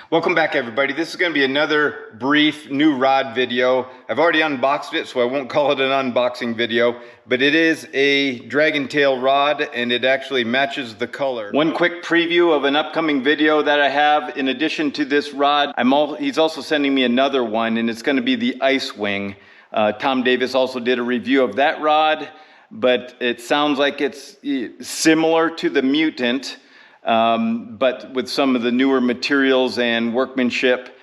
Welcome back, everybody. This is going to be another brief new rod video. I've already unboxed it, so I won't call it an unboxing video, but it is a Dragontail rod and it actually matches the color. One quick preview of an upcoming video that I have. In addition to this rod, he's also sending me another one, and it's going to be the Ice Wing. Tom Davis also did a review of that rod, but it sounds like it's similar to the Mutant, but with some of the newer materials and workmanship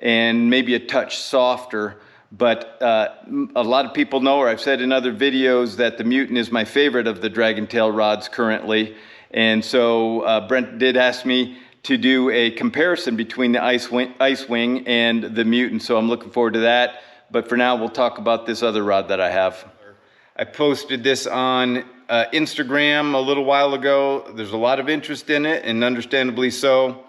and maybe a touch softer. But a lot of people know, or I've said in other videos, that the Mutant is my favorite of the Dragontail rods currently. And so Brent did ask me to do a comparison between the Ice Wing and the Mutant, so I'm looking forward to that. But for now, we'll talk about this other rod that I have. I posted this on Instagram a little while ago. There's a lot of interest in it, and understandably so.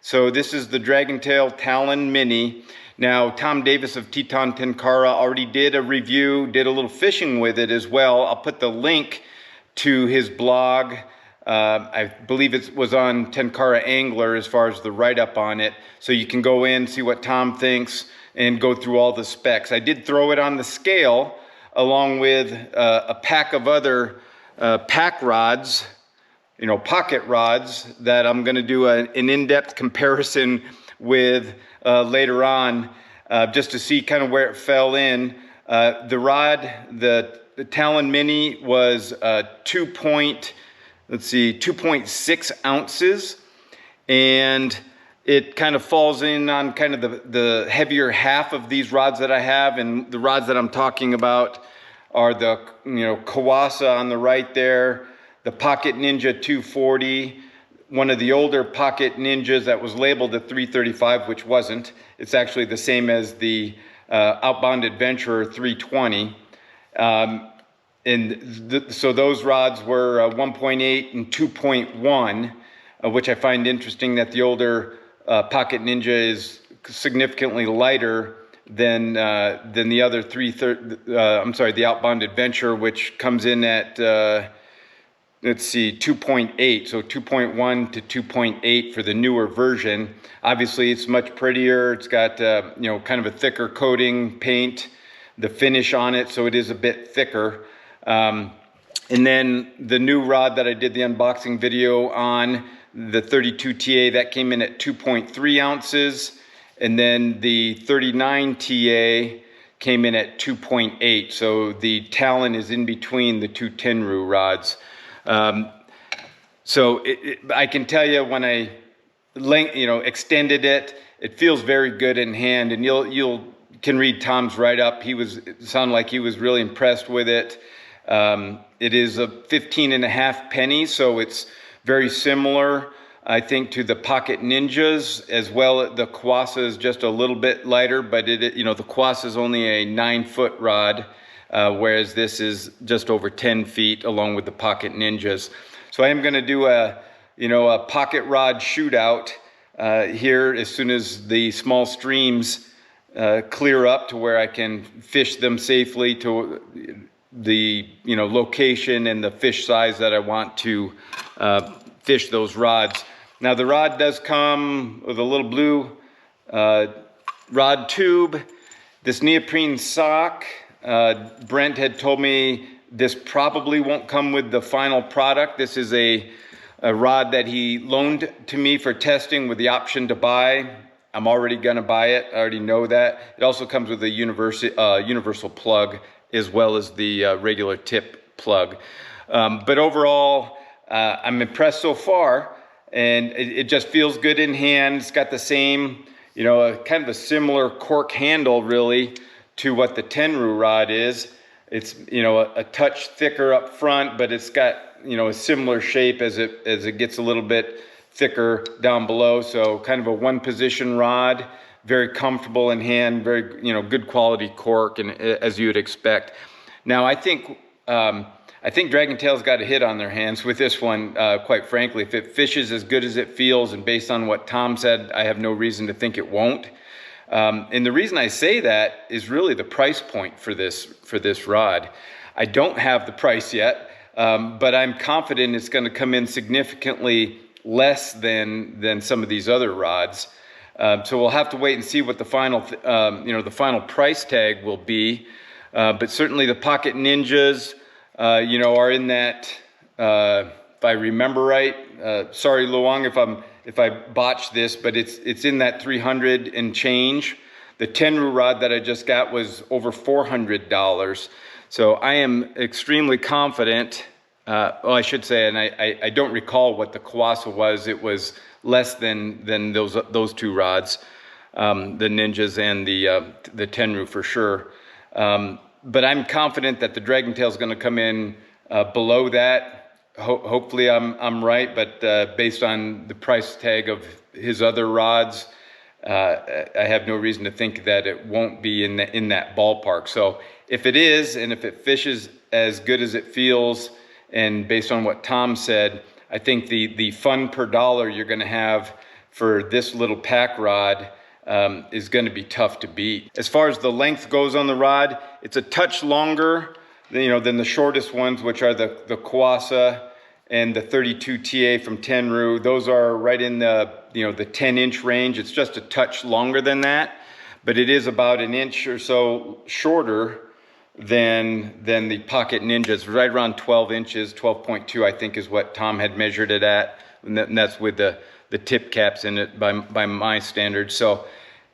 So this is the Dragontail TalonMINI. Now, Tom Davis of Tenkara already did a review, did a little fishing with it as well. I'll put the link to his blog. I believe it was on Tenkara Angler as far as the write-up on it. So you can go in, see what Tom thinks, and go through all the specs. I did throw it on the scale along with a pack of other pack rods, pocket rods, that I'm going to do an in-depth comparison with later on, just to see kind of where it fell in. The rod, the TalonMINI, was 2.6 ounces, and it kind of falls in on kind of the heavier half of these rods that I have. And the rods that I'm talking about are the Kawasa on the right there, the Pocket Ninja 240, one of the older Pocket Ninjas that was labeled at 335, which wasn't. It's actually the same as the Outbound Adventurer 320. So those rods were 1.8 and 2.1, which I find interesting that the older Pocket Ninja is significantly lighter than the other the Outbound Adventure, which comes in at 2.8, so 2.1 to 2.8 for the newer version. Obviously, it's much prettier. It's got kind of a thicker coating paint, the finish on it, so it is a bit thicker. And then the new rod that I did the unboxing video on, the 32 TA, that came in at 2.3 ounces. And then the 39 TA came in at 2.8. So the Talon is in between the two Tenru rods. So I can tell you, when I extended it, it feels very good in hand. And you can read Tom's write-up. It sounded like he was really impressed with it. It is a 15.5 pennies, so it's very similar, I think, to the Pocket Ninjas as well. The Kawasa is just a little bit lighter, but the Kawasa is only a 9-foot rod, whereas this is just over 10 feet along with the Pocket Ninjas. So I am going to do a pocket rod shootout here as soon as the small streams clear up to where I can fish them safely to the location and the fish size that I want to fish those rods. Now, the rod does come with a little blue rod tube, this neoprene sock. Brent had told me this probably won't come with the final product. This is a rod that he loaned to me for testing with the option to buy. I'm already going to buy it. I already know that. It also comes with a universal plug as well as the regular tip plug. But overall, I'm impressed so far. And it just feels good in hand. It's got the same, kind of a similar cork handle, really, to what the Tenru rod is. It's, a touch thicker up front, but it's got, a similar shape as it gets a little bit thicker down below. So kind of a one-position rod, very comfortable in hand, very, good quality cork, and as you would expect. Now, I think Dragontail's got a hit on their hands with this one, quite frankly. If it fishes as good as it feels, and based on what Tom said, I have no reason to think it won't. And the reason I say that is really the price point for this rod. I don't have the price yet, but I'm confident it's going to come in significantly less than some of these other rods. So we'll have to wait and see what the final, the final price tag will be. But certainly the Pocket Ninjas, are in that, if I remember right, sorry Luong if I botched this, but it's in that 300 and change. The Tenru rod that I just got was over $400. So I am extremely confident, well, I should say, and I don't recall what the Kawasa was. It was less than those two rods, the Ninjas and the Tenru for sure. But I'm confident that the Dragontail is going to come in below that. Hopefully I'm right, but based on the price tag of his other rods, I have no reason to think that it won't be in that ballpark. So if it is, and if it fishes as good as it feels, and based on what Tom said, I think the fun per dollar you're going to have for this little pack rod is going to be tough to beat. As far as the length goes on the rod, it's a touch longer than the shortest ones, which are the Kawasa and the 32 TA from Tenru. Those are right in the 10-inch range. It's just a touch longer than that, but it is about an inch or so shorter than the Pocket Ninjas, right around 12 inches, 12.2 I think is what Tom had measured it at, and that's with the tip caps in it by my standards. So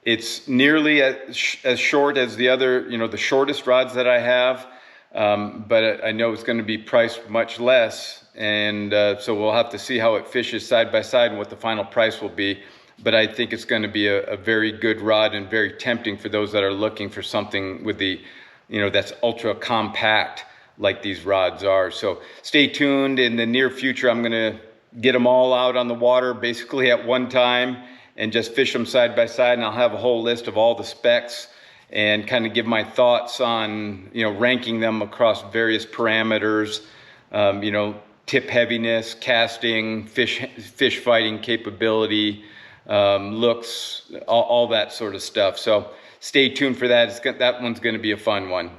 it's nearly as short as the other, the shortest rods that I have, but I know it's going to be priced much less, and so we'll have to see how it fishes side by side and what the final price will be. But I think it's going to be a very good rod and very tempting for those that are looking for something with the that's ultra compact like these rods are. So stay tuned. In the near future, I'm going to get them all out on the water basically at one time and just fish them side by side. And I'll have a whole list of all the specs and kind of give my thoughts on, ranking them across various parameters, tip heaviness, casting, fish fighting capability, looks, all that sort of stuff. So stay tuned for that. That one's going to be a fun one.